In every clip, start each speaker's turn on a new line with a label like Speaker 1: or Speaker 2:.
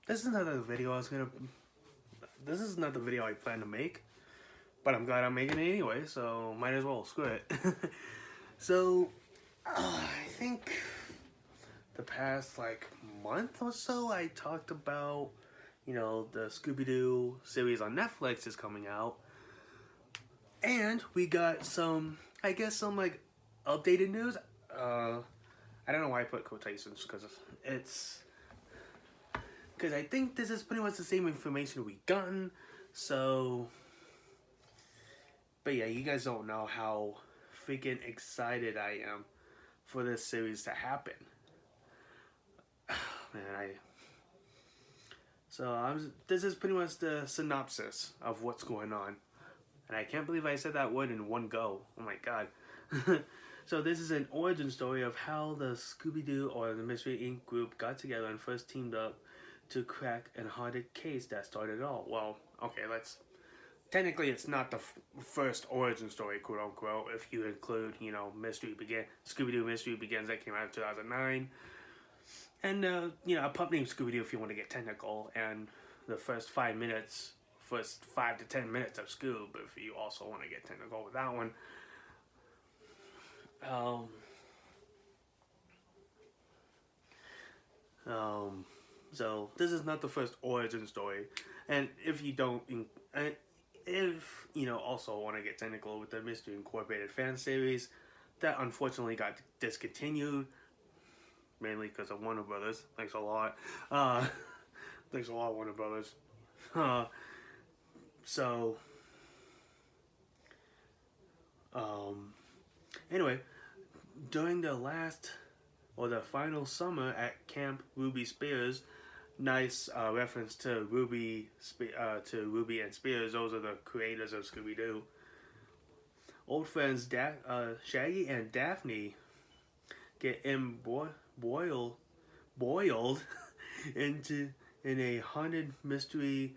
Speaker 1: This is not the video I was gonna. This is not the video I plan to make, but I'm glad I'm making it anyway. So might as well. Screw it. So I think the past like month or so, I talked about the Scooby Doo series on Netflix is coming out, and we got some, I guess, some like updated news. I don't know why I put quotations it's because I think this is pretty much the same information we gotten. So, but yeah, you guys don't know how freaking excited I am for this series to happen. Man, this is pretty much the synopsis of what's going on, and I can't believe I said that word in one go. Oh my god. So this is an origin story of how the Scooby Doo or the Mystery Inc. group got together and first teamed up to crack a haunted case that started it all. Well, okay, technically it's not the first origin story, quote unquote, if you include, Scooby Doo Mystery Begins that came out in 2009. And, a pup named Scooby Doo if you want to get technical, and the first 5 to 10 minutes of Scoob if you also want to get technical with that one. So this is not the first origin story, and if you don't, if also want to get technical with the Mystery Incorporated fan series, that unfortunately got discontinued, mainly because of Warner Brothers. Thanks a lot. Thanks a lot, Warner Brothers. So, anyway, during the final summer at Camp Ruby Spears, nice reference to Ruby and Spears. Those are the creators of Scooby Doo. Old friends Shaggy and Daphne get boiled in a haunted mystery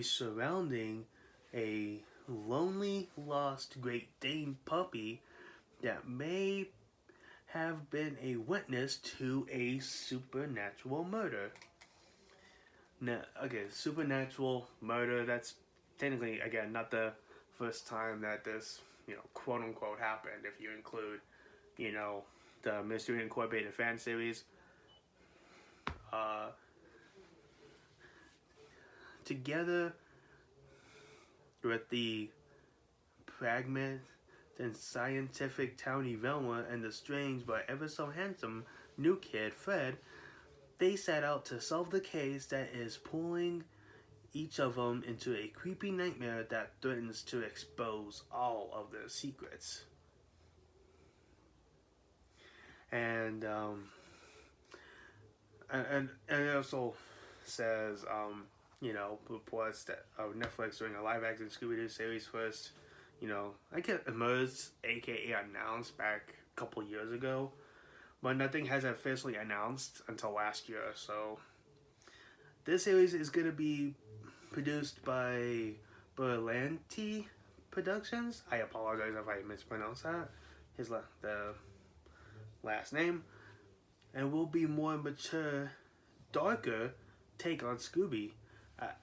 Speaker 1: surrounding a lonely lost Great Dane puppy that may have been a witness to a supernatural murder. Now, okay, supernatural murder, that's technically, again, not the first time that this, quote unquote happened, if you include, the Mystery Incorporated fan series. Together with the pragmatic and scientific Townie Velma and the strange but ever so handsome new kid Fred, they set out to solve the case that is pulling each of them into a creepy nightmare that threatens to expose all of their secrets. And it also says reports that Netflix doing a live action Scooby Doo series first. I get emerged, aka announced back a couple years ago, but nothing has officially announced until last year. So this series is gonna be produced by Berlanti Productions. I apologize if I mispronounced that. The last name, and will be more mature, darker take on Scooby.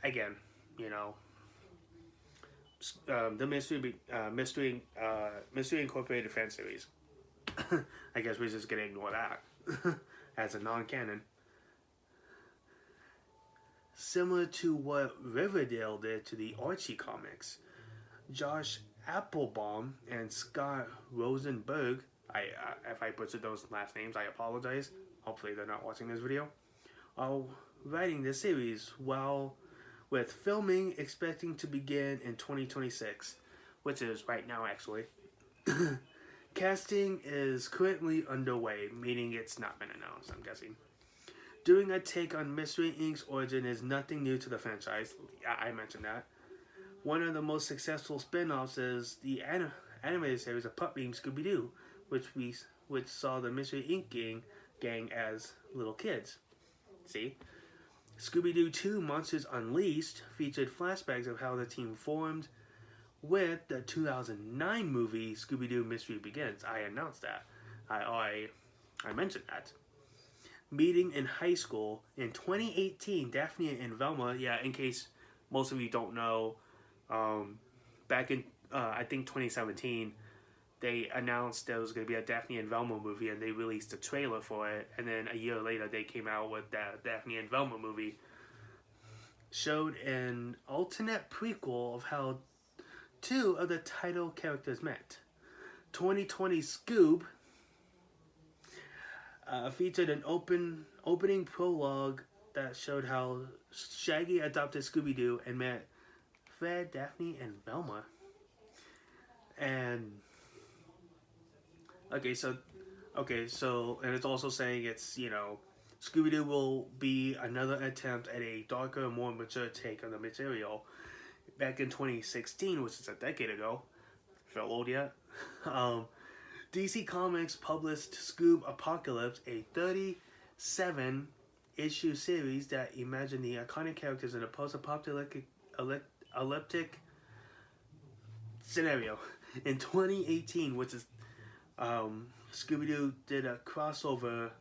Speaker 1: Again, the Mystery Incorporated fan series. I guess we're just gonna ignore that as a non-canon. Similar to what Riverdale did to the Archie comics, Josh Applebaum and Scott Rosenberg, if I butchered those last names, I apologize. Hopefully they're not watching this video. Are writing this series while with filming expecting to begin in 2026, which is right now actually. Casting is currently underway, meaning it's not been announced, I'm guessing. Doing a take on Mystery Inc.'s origin is nothing new to the franchise. I mentioned that. One of the most successful spin-offs is the animated series of pup named Scooby Doo, which saw the Mystery Inc. gang as little kids. See? Scooby Doo 2 Monsters Unleashed featured flashbacks of how the team formed with the 2009 movie Scooby Doo Mystery Begins. I announced that. I mentioned that. meeting in high school. In 2018, Daphne and Velma, yeah, in case most of you don't know, back in, I think 2017, they announced there was going to be a Daphne and Velma movie, and they released a trailer for it. And then a year later, they came out with that Daphne and Velma movie. Showed an alternate prequel of how two of the title characters met. 2020 Scoob featured an opening prologue that showed how Shaggy adopted Scooby Doo and met Fred, Daphne, and Velma. And and it's also saying it's, Scooby Doo will be another attempt at a darker, more mature take on the material. Back in 2016, which is a decade ago, feel old yet? DC Comics published Scoob Apocalypse, a 37-issue series that imagined the iconic characters in a post-apocalyptic scenario. In 2018, which is Scooby-Doo did a crossover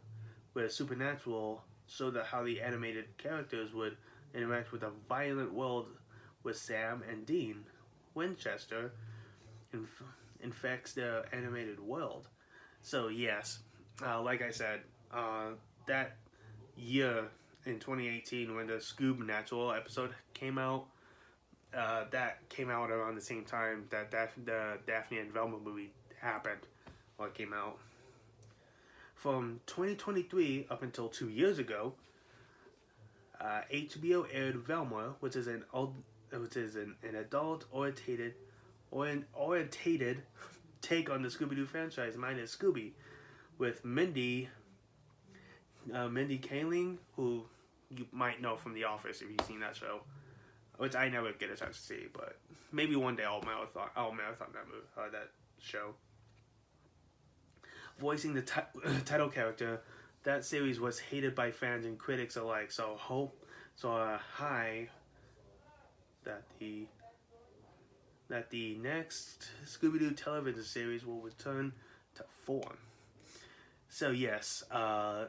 Speaker 1: with Supernatural, showed how the animated characters would interact with a violent world with Sam and Dean Winchester infects the animated world. So yes, like I said, that year in 2018 when the Scoob Natural episode came out, that came out around the same time that the Daphne and Velma movie happened, or came out. From 2023 up until 2 years ago, HBO aired Velma, which is an adult-oriented take on the Scooby-Doo franchise, minus Scooby, with Mindy Kaling, who you might know from The Office if you've seen that show, which I never get a chance to see, but maybe one day I'll marathon that show. Voicing the title character, that series was hated by fans and critics alike. So high that the next Scooby-Doo television series will return to form. So yes,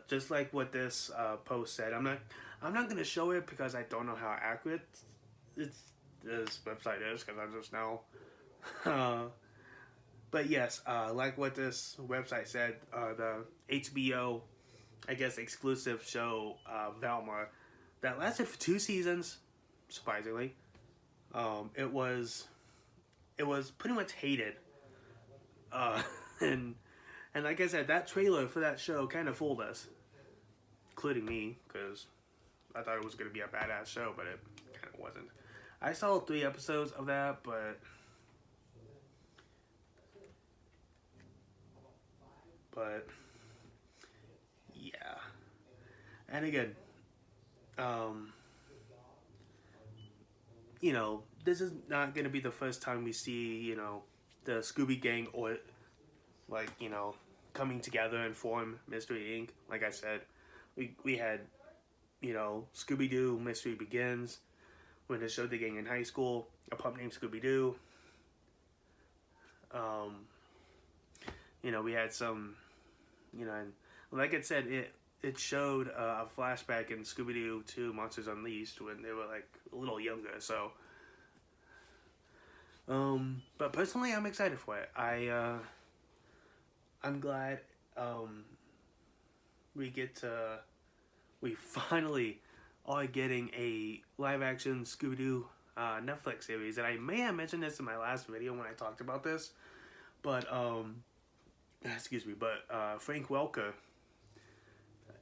Speaker 1: just like what this post said, I'm not gonna show it because I don't know how accurate this website is, because I just know. But yes, like what this website said, the HBO, I guess, exclusive show, Velma, that lasted for 2 seasons, surprisingly. It was pretty much hated. And like I said, that trailer for that show kind of fooled us, including me, because I thought it was going to be a badass show, but it kind of wasn't. I saw 3 episodes of that, but yeah. And again, this is not going to be the first time we see, the Scooby Gang, or coming together and form Mystery Inc. Like I said, we had, Scooby Doo Mystery Begins, when they showed the gang in high school, a pup named Scooby Doo. We had some, and like I said, it showed a flashback in Scooby Doo 2 Monsters Unleashed when they were like a little younger. So, but personally, I'm excited for it. I'm glad we finally are getting a live action Scooby Doo Netflix series, and I may have mentioned this in my last video when I talked about this, but Frank Welker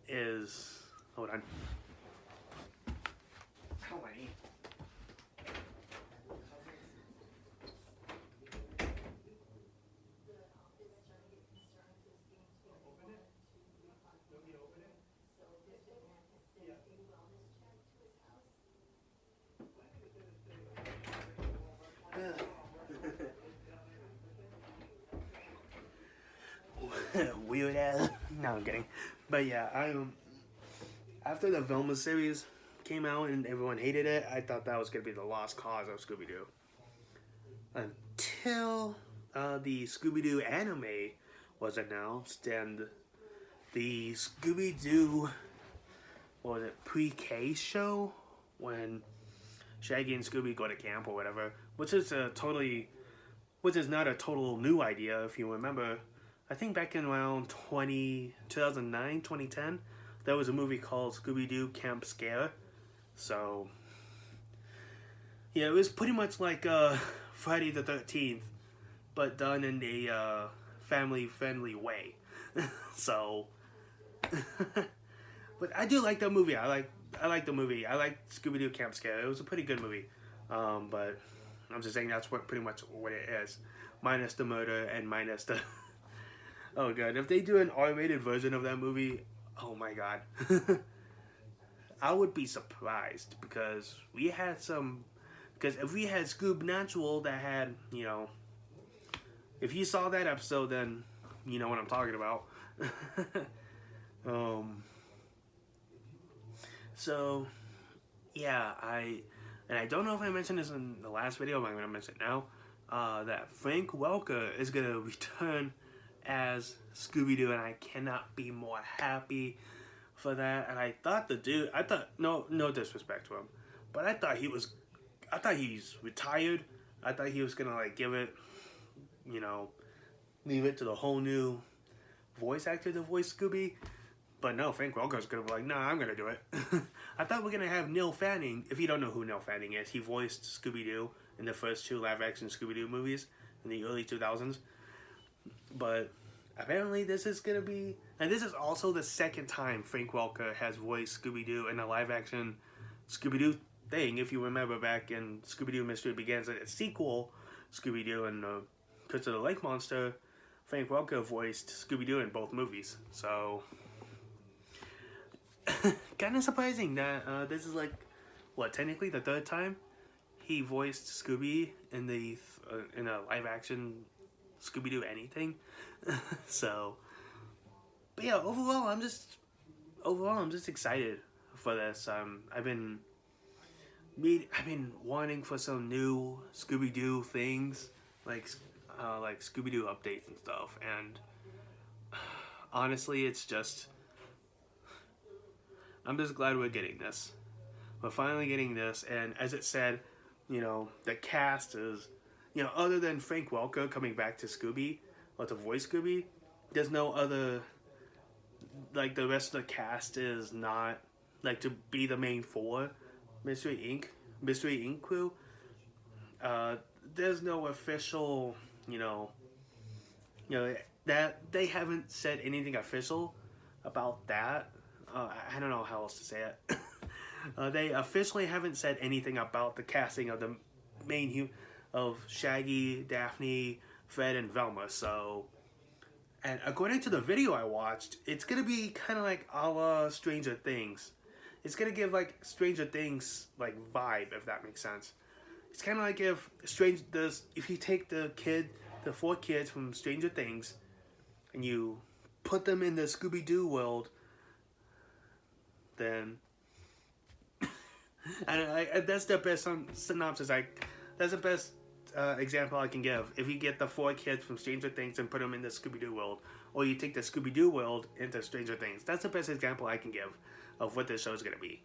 Speaker 1: is, hold on. How many? Weird ass. No, I'm kidding. But yeah, after the Velma series came out and everyone hated it, I thought that was gonna be the lost cause of Scooby Doo. Until the Scooby Doo anime was announced, and the Scooby Doo, what was it, pre-K show when Shaggy and Scooby go to camp or whatever, which is not a total new idea if you remember. I think back in around 2009, 2010, there was a movie called Scooby Doo Camp Scare. So, yeah, it was pretty much like Friday the 13th, but done in a family-friendly way. So, but I do like the movie. I like the movie. I like Scooby Doo Camp Scare. It was a pretty good movie. But I'm just saying that's pretty much what it is, minus the murder and minus the. Oh god, if they do an R-rated version of that movie, oh my god. I would be surprised because if we had Scoob Natural that had, if you saw that episode, then you know what I'm talking about. So, yeah, I don't know if I mentioned this in the last video, but I'm going to mention it now, that Frank Welker is going to return as Scooby-Doo, and I cannot be more happy for that. And I thought no disrespect to him, but I thought he's retired. I thought he was going to, give it, leave it to the whole new voice actor to voice Scooby. But no, Frank Welker's going to be like, nah, I'm going to do it. I thought we're going to have Neil Fanning. If you don't know who Neil Fanning is, he voiced Scooby-Doo in the first 2 live-action Scooby-Doo movies in the early 2000s. But apparently this is going to be... And this is also the second time Frank Welker has voiced Scooby-Doo in a live-action Scooby-Doo thing. If you remember back in Scooby-Doo Mystery Begins, a sequel, Scooby-Doo and Curse of the Lake Monster, Frank Welker voiced Scooby-Doo in both movies. So... kind of surprising that this is technically the 3rd time he voiced Scooby in in a live-action Scooby-Doo anything. So, but yeah, overall I'm just excited for this. I've been wanting for some new Scooby-Doo things, like Scooby-Doo updates and stuff, and honestly, I'm just glad we're getting this. We're finally getting this, and as it said, the cast is, other than Frank Welker coming back to Scooby, or to voice Scooby, there's no other, the rest of the cast is not, to be the main 4 Mystery Inc. crew. There's no official, that they haven't said anything official about that. I don't know how else to say it. They officially haven't said anything about the casting of the main of Shaggy, Daphne, Fred, and Velma. So, and according to the video I watched, it's gonna be kind of like a la Stranger Things. It's gonna give Stranger Things vibe, if that makes sense. It's kind of like if you take the 4 kids from Stranger Things, and you put them in the Scooby Doo world. Then, and that's the best synopsis. That's the best example I can give. If you get the 4 kids from Stranger Things and put them in the Scooby Doo world, or you take the Scooby Doo world into Stranger Things, that's the best example I can give of what this show is gonna be.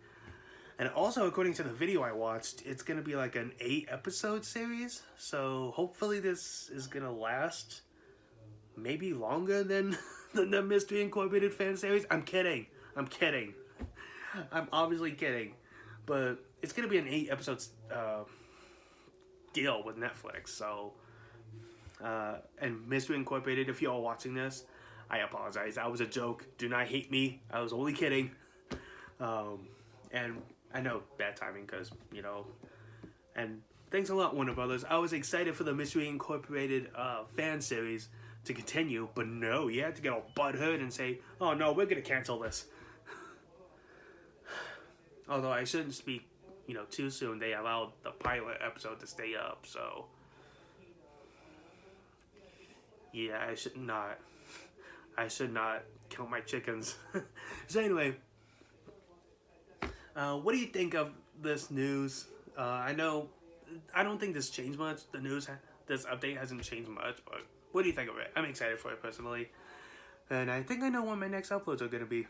Speaker 1: And also, according to the video I watched, it's gonna be an 8-episode series. So hopefully, this is gonna last maybe longer than the Mystery Incorporated fan series. I'm kidding. I'm obviously kidding, but it's gonna be an 8-episode deal with Netflix. So, and Mystery Incorporated, if you're all watching this, I apologize. That was a joke. Do not hate me. I was only kidding. And I know bad timing because and thanks a lot, Warner Brothers. I was excited for the Mystery Incorporated fan series to continue, but no, you had to get all butthurt and say, "Oh no, we're gonna cancel this." Although I shouldn't speak, too soon. They allowed the pilot episode to stay up, so... Yeah, I should not count my chickens. So anyway, what do you think of this news? I don't think this changed much. This update hasn't changed much, but what do you think of it? I'm excited for it, personally. And I think I know when my next uploads are going to be.